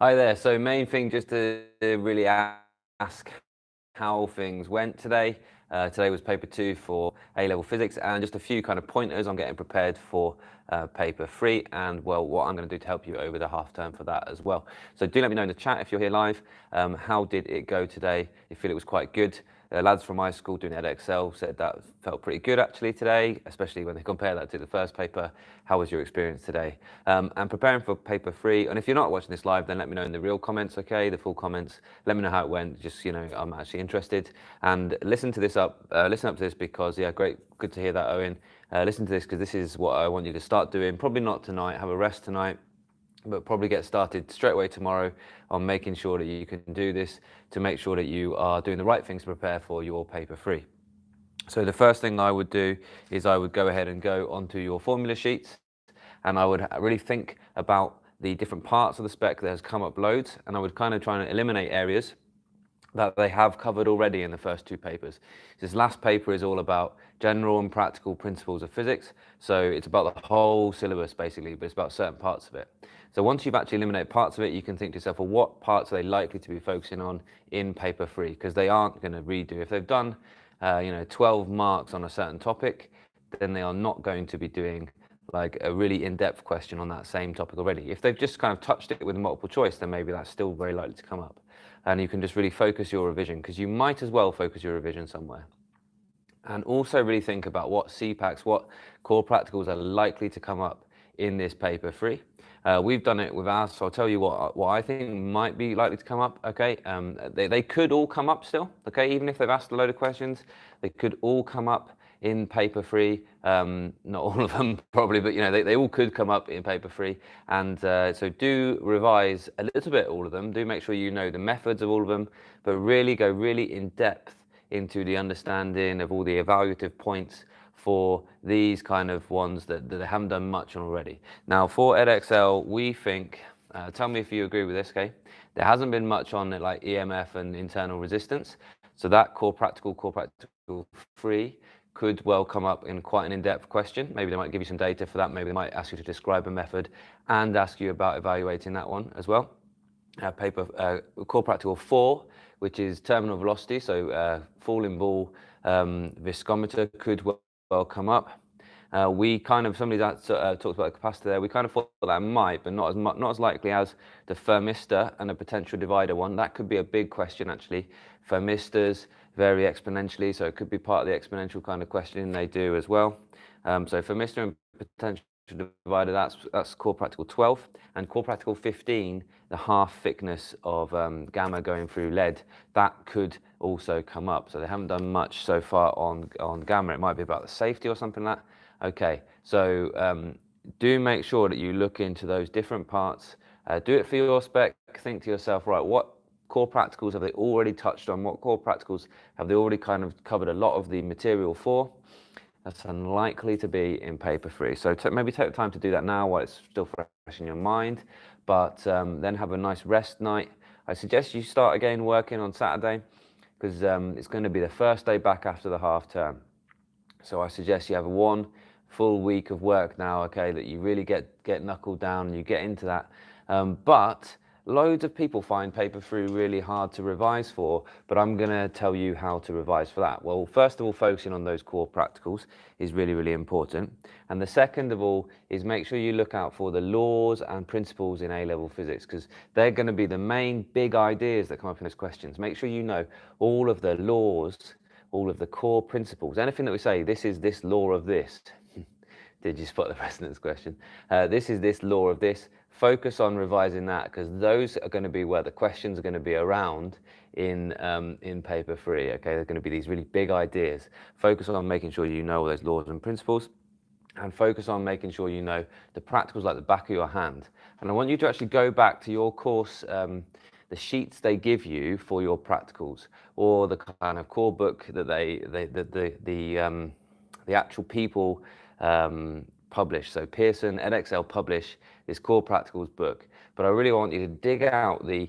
Hi there. So main thing just to really ask how things went today. Today was paper 2 for A-level physics, and just a few kind of pointers on getting prepared for paper 3, and well, what I'm going to do to help you over the half term for that as well. So do let me know in the chat if you're here live. How did it go today? You feel it was quite good? Lads from my school doing Edexcel said that felt pretty good actually today, especially when they compare that to the first paper. How was your experience today? And preparing for paper 3, and if you're not watching this live, then let me know in the real comments, okay, the full comments. Let me know how it went, just, you know, I'm actually interested. And listen up to this because, yeah, good to hear that, Owen. Listen to this because this is what I want you to start doing. Probably not tonight, have a rest tonight, but probably get started straight away tomorrow on making sure that you can do this to make sure that you are doing the right things to prepare for your paper 3. So the first thing I would do is I would go ahead and go onto your formula sheets, and I would really think about the different parts of the spec that has come up loads, and I would kind of try and eliminate areas that they have covered already in the first 2 papers. This last paper is all about general and practical principles of physics, so it's about the whole syllabus basically, but it's about certain parts of it. So once you've actually eliminated parts of it, you can think to yourself, well, what parts are they likely to be focusing on in paper 3? Because they aren't going to redo. If they've done 12 marks on a certain topic, then they are not going to be doing like a really in-depth question on that same topic already. If they've just kind of touched it with multiple choice, then maybe that's still very likely to come up. And you can just really focus your revision, because you might as well focus your revision somewhere. And also really think about what CPACs, what core practicals are likely to come up in this paper 3. We've done it with ours, so I'll tell you what I think might be likely to come up, okay? They could all come up still, okay? Even if they've asked a load of questions, they could all come up in paper 3. Not all of them probably, but you know, they all could come up in paper 3. And so do revise a little bit all of them. Do make sure you know the methods of all of them, but really go really in depth into the understanding of all the evaluative points for these kind of ones that they haven't done much on already. Now for Edexcel, we think, tell me if you agree with this, okay? There hasn't been much on it like EMF and internal resistance. So that core practical 3 could well come up in quite an in-depth question. Maybe they might give you some data for that. Maybe they might ask you to describe a method and ask you about evaluating that one as well. Core practical 4, which is terminal velocity, so falling ball viscometer could well come up. We kind of, somebody that talked about the capacitor there, we kind of thought that might, but not as likely as the thermistor and a potential divider one. That could be a big question actually. Thermistors vary exponentially, so it could be part of the exponential kind of questioning they do as well. So thermistor and potential divider, that's core practical 12, and core practical 15, the half thickness of gamma going through lead, that could also come up. So they haven't done much so far on gamma. It might be about the safety or something like that. Okay, so do make sure that you look into those different parts. Do it for your spec. Think to yourself, right, what core practicals have they already touched on? What core practicals have they already kind of covered a lot of the material for? That's unlikely to be in paper 3. So maybe take the time to do that now while it's still fresh in your mind, but then have a nice rest night. I suggest you start again working on Saturday, because it's going to be the first day back after the half term. So I suggest you have 1 full week of work now, okay, that you really get knuckled down and you get into that. But loads of people find paper 3 really hard to revise for, but I'm going to tell you how to revise for that. Well, first of all, focusing on those core practicals is really, really important. And the second of all is make sure you look out for the laws and principles in A-level physics, because they're going to be the main big ideas that come up in those questions. Make sure you know all of the laws, all of the core principles. Anything that we say, this is this law of this. Did you spot the precedence question? This is this law of this. Focus on revising that, because those are going to be where the questions are going to be around in paper 3. Okay, they're going to be these really big ideas. Focus on making sure you know all those laws and principles, and focus on making sure you know the practicals like the back of your hand. And I want you to actually go back to your course, the sheets they give you for your practicals, or the kind of core book that the actual people publish. So Pearson, Edexcel publish this core practicals book, but I really want you to dig out the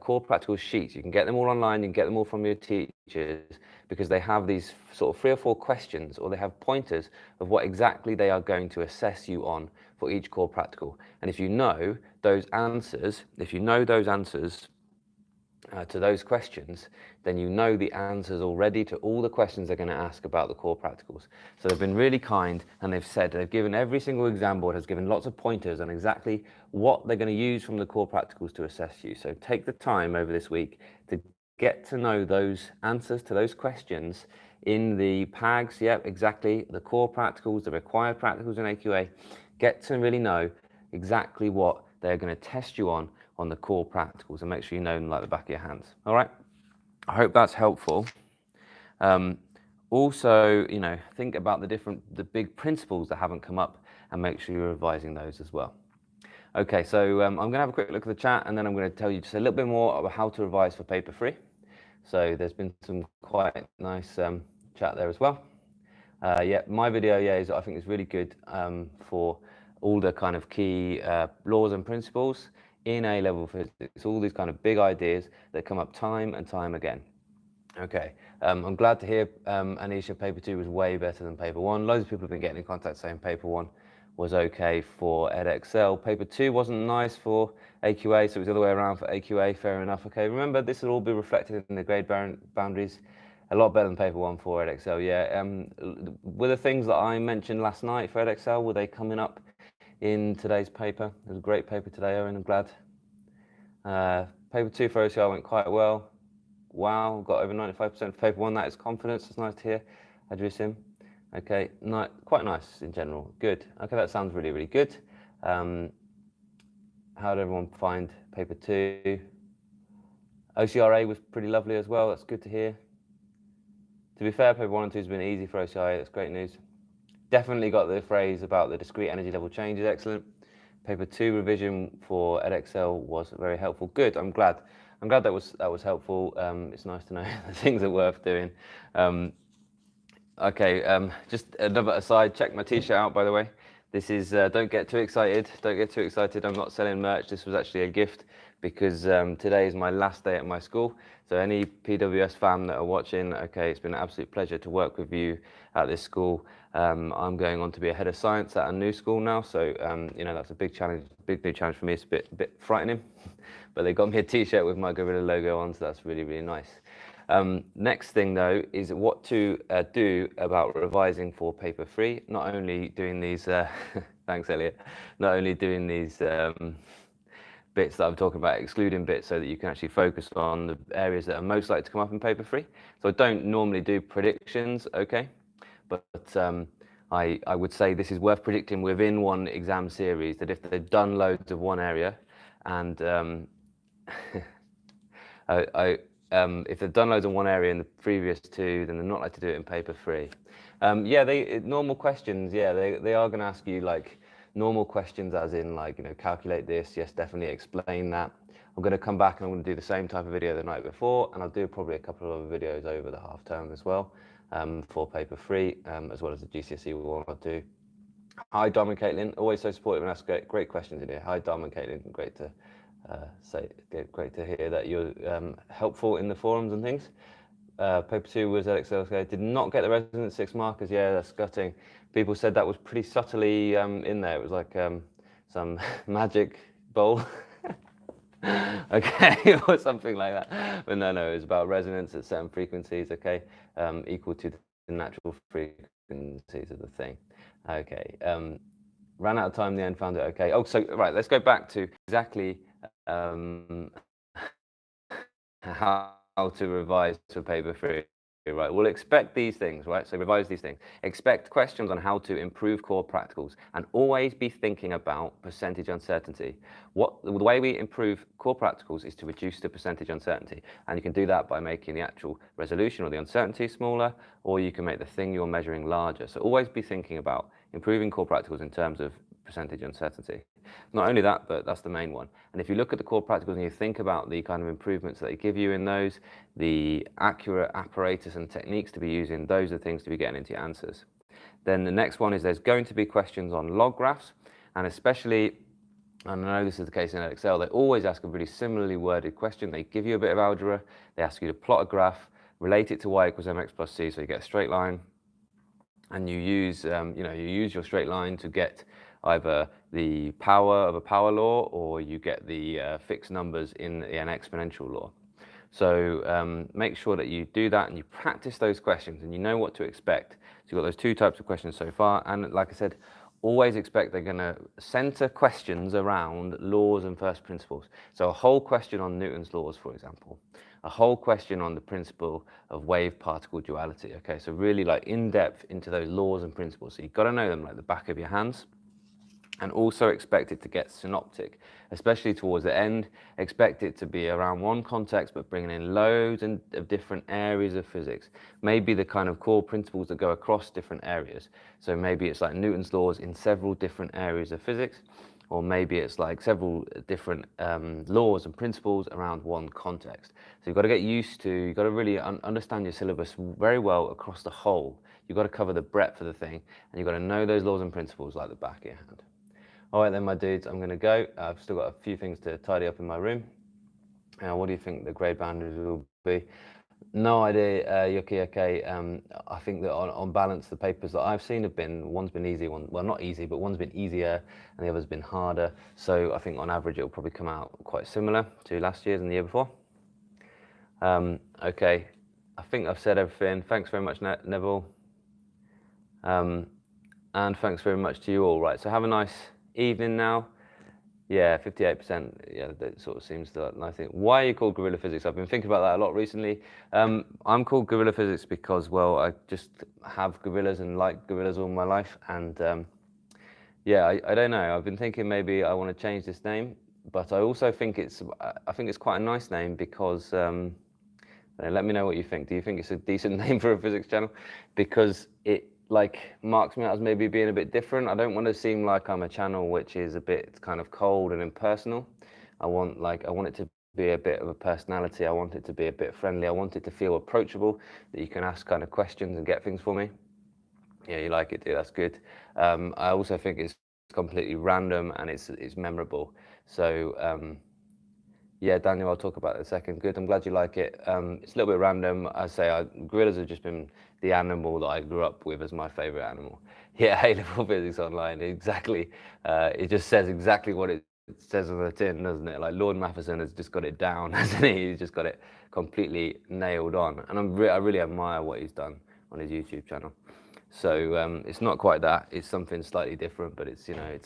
core practical sheets. You can get them all online, you can get them all from your teachers, because they have these sort of 3 or 4 questions, or they have pointers of what exactly they are going to assess you on for each core practical. And if you know those answers, to those questions, then you know the answers already to all the questions they're going to ask about the core practicals. So they've been really kind, and they've given every single exam board has given lots of pointers on exactly what they're going to use from the core practicals to assess you. So take the time over this week to get to know those answers to those questions in the PAGs. Yep, exactly. The core practicals, the required practicals in AQA. Get to really know exactly what they're going to test you on the core practicals, and make sure you know them like the back of your hands. All right. I hope that's helpful. Also, think about the big principles that haven't come up, and make sure you're revising those as well. Okay, so I'm going to have a quick look at the chat, and then I'm going to tell you just a little bit more about how to revise for paper 3. So there's been some quite nice chat there as well. Yeah, my video, I think is really good for all the kind of key laws and principles in A-level physics, all these kind of big ideas that come up time and time again. Okay, I'm glad to hear, Anisha, paper 2 was way better than paper 1. Loads of people have been getting in contact saying paper 1 was okay for Edexcel. Paper 2 wasn't nice for AQA, so it was the other way around for AQA, fair enough. Okay, remember, this will all be reflected in the grade boundaries. A lot better than paper 1 for Edexcel, yeah. Were the things that I mentioned last night for Edexcel, were they coming up in today's paper? It was a great paper today, Owen, I'm glad. Paper 2 for OCR went quite well. Wow, got over 95% for paper 1, that is confidence, it's nice to hear. Adrisim, okay, quite nice in general, good. Okay, that sounds really, really good. How did everyone find paper 2? OCR A was pretty lovely as well, that's good to hear. To be fair, paper 1 and 2 has been easy for OCR A, that's great news. Definitely got the phrase about the discrete energy level changes, excellent. Paper 2 revision for Edexcel was very helpful. Good, I'm glad that was helpful. It's nice to know the things are worth doing. Okay, just another aside, check my t-shirt out, by the way. This is, don't get too excited, I'm not selling merch. This was actually a gift because today is my last day at my school. So any PWS fam that are watching, okay, it's been an absolute pleasure to work with you at this school. I'm going on to be a head of science at a new school now, so that's a big challenge, big new challenge for me. It's a bit frightening, but they got me a t-shirt with my Gorilla logo on, so that's really, really nice. Next thing though is what to do about revising for paper 3. Not only doing these, thanks Elliot, not only doing these bits that I'm talking about, excluding bits so that you can actually focus on the areas that are most likely to come up in paper 3. So I don't normally do predictions, okay, but I would say this is worth predicting within one exam series, that if they've done loads of one area and if they've done loads in one area in the previous 2, then they're not likely to do it in paper 3. Yeah, normal questions, yeah, they are going to ask you like normal questions as in like, calculate this, yes, definitely explain that. I'm going to come back and I'm going to do the same type of video the night before, and I'll do probably a couple of other videos over the half term as well for paper 3, as well as the GCSE one I'll do. Hi, Dom and Caitlin, always so supportive and ask great questions in here. Hi, Dom and Caitlin, great to hear that you're helpful in the forums and things. Paper 2 was Edexcel, did not get the resonance 6 markers. Yeah, that's gutting. People said that was pretty subtly in there. It was like some magic bowl. Okay, or something like that. But no, it was about resonance at certain frequencies, okay, equal to the natural frequencies of the thing. Okay, ran out of time in the end, found it okay. Oh, so, right, let's go back to exactly how to revise for paper 3. Right, we'll expect these things, right? So revise these things. Expect questions on how to improve core practicals, and always be thinking about percentage uncertainty. The way we improve core practicals is to reduce the percentage uncertainty, and you can do that by making the actual resolution or the uncertainty smaller, or you can make the thing you're measuring larger. So always be thinking about improving core practicals in terms of percentage uncertainty. Not only that, but that's the main one. And if you look at the core practicals and you think about the kind of improvements that they give you in those, the accurate apparatus and techniques to be using, those are the things to be getting into your answers. Then the next one is there's going to be questions on log graphs, and especially, and I know this is the case in Edexcel, they always ask a really similarly worded question. They give you a bit of algebra, they ask you to plot a graph, relate it to y equals mx plus c, so you get a straight line, and you use, you use your straight line to get either the power of a power law or you get the fixed numbers in an exponential law. So make sure that you do that and you practice those questions and you know what to expect. So you've got those two types of questions so far, and like I said, always expect they're going to center questions around laws and first principles. So a whole question on Newton's laws, for example, a whole question on the principle of wave-particle duality. Okay, so really like in depth into those laws and principles. So you've got to know them like the back of your hands. And also expect it to get synoptic, especially towards the end. Expect it to be around one context, but bringing in loads of different areas of physics. Maybe the kind of core principles that go across different areas. So maybe it's like Newton's laws in several different areas of physics, or maybe it's like several different laws and principles around one context. So you've got to get used to, you've got to really understand your syllabus very well across the whole. You've got to cover the breadth of the thing, and you've got to know those laws and principles like the back of your hand. All right then, my dudes, I'm going to go. I've still got a few things to tidy up in my room. What do you think the grade boundaries will be? No idea, Yuki. Okay, I think that on balance, the papers that I've seen have been, one's been easy, well, not easy, but one's been easier and the other's been harder. So I think on average, it'll probably come out quite similar to last year's and the year before. Okay, I think I've said everything. Thanks very much, Neville. And thanks very much to you all. Right, so have a nice evening now. Yeah, 58%. Yeah, that sort of seems to nice thing. Why are you called Guerrilla Physics? I've been thinking about that a lot recently. I'm called Guerrilla Physics because, well, I just have gorillas and like gorillas all my life. And yeah, I don't know. I've been thinking maybe I want to change this name, but I also think it's quite a nice name because. Let me know what you think. Do you think it's a decent name for a physics channel? Because it like marks me out as maybe being a bit different. I don't want to seem like I'm a channel which is a bit kind of cold and impersonal. I want it to be a bit of a personality. I want it to be a bit friendly. I want it to feel approachable, that you can ask kind of questions and get things for me. Yeah, you like it, dude. That's good. I also think it's completely random and it's memorable. So. Yeah, Daniel, I'll talk about it in a second. Good, I'm glad you like it. It's a little bit random. I say gorillas have just been the animal that I grew up with as my favorite animal. Yeah, A-level physics online, exactly. It just says exactly what it says on the tin, doesn't it? Like Lord Matheson has just got it down, hasn't he? He's just got it completely nailed on. And I really admire what he's done on his YouTube channel. So it's not quite that. It's something slightly different, but it's, you know,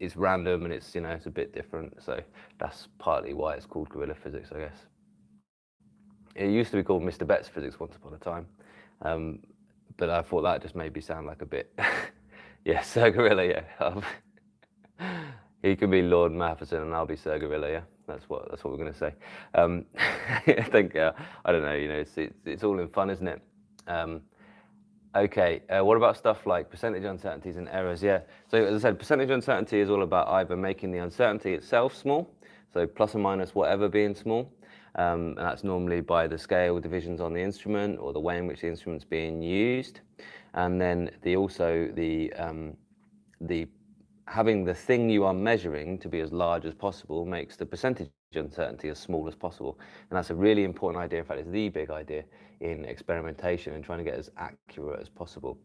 it's random and it's, you know, it's a bit different. So that's partly why it's called Guerrilla Physics, I guess. It used to be called Mr. Betts Physics once upon a time. But I thought that just made me sound like a bit, yeah, Sir Gorilla, yeah. He can be Lord Matheson and I'll be Sir Gorilla, yeah. That's what we're gonna say. I think, I don't know, you know, it's all in fun, isn't it? Okay, what about stuff like percentage uncertainties and errors? Yeah, so as I said, percentage uncertainty is all about either making the uncertainty itself small, so plus or minus whatever being small, and that's normally by the scale divisions on the instrument or the way in which the instrument's being used, and then having the thing you are measuring to be as large as possible makes the percentage uncertainty as small as possible. And that's a really important idea. In fact, it's the big idea in experimentation and trying to get as accurate as possible.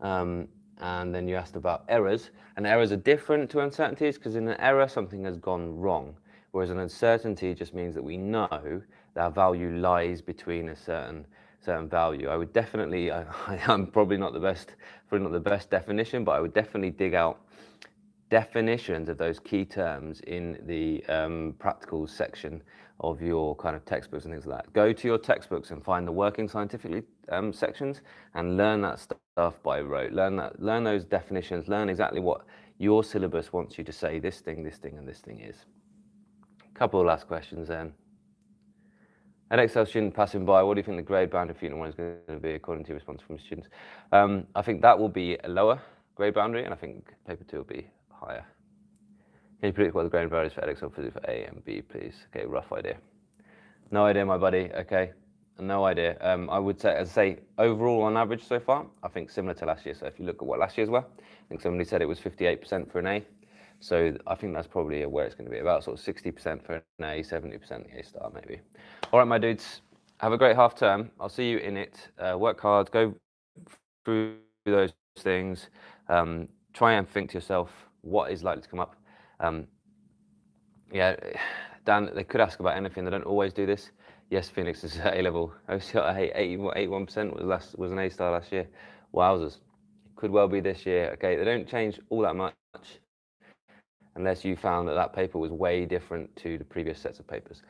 And then you asked about errors, and errors are different to uncertainties because in an error, something has gone wrong, whereas an uncertainty just means that we know that our value lies between a certain value. I would definitely, I'm probably not the best definition, but I would definitely dig out definitions of those key terms in the practicals section of your kind of textbooks and things like that. Go to your textbooks and find the working scientifically sections and learn that stuff by rote. Learn those definitions, learn exactly what your syllabus wants you to say this thing, and this thing is. Couple of last questions then. Edexcel student passing by, what do you think the grade boundary for Unit 1 is going to be according to your response from students? I think that will be a lower grade boundary, and I think paper 2 will be higher. Can you predict what the grade boundary is for Edexcel Physics for A and B, please? Okay, rough idea. No idea, my buddy. Okay, no idea. I would say, as I say, overall on average so far, I think similar to last year. So if you look at what last year's were, I think somebody said it was 58% for an A. So I think that's probably where it's going to be, about sort of 60% for an A, 70% A star maybe. All right, my dudes, have a great half term. I'll see you in it. Work hard, go through those things. try and think to yourself what is likely to come up. Yeah, Dan, they could ask about anything. They don't always do this. Yes, Phoenix is A-level. OCR A, 81% was an A-star last year. Wowzers. Could well be this year. Okay, they don't change all that much unless you found that that paper was way different to the previous sets of papers.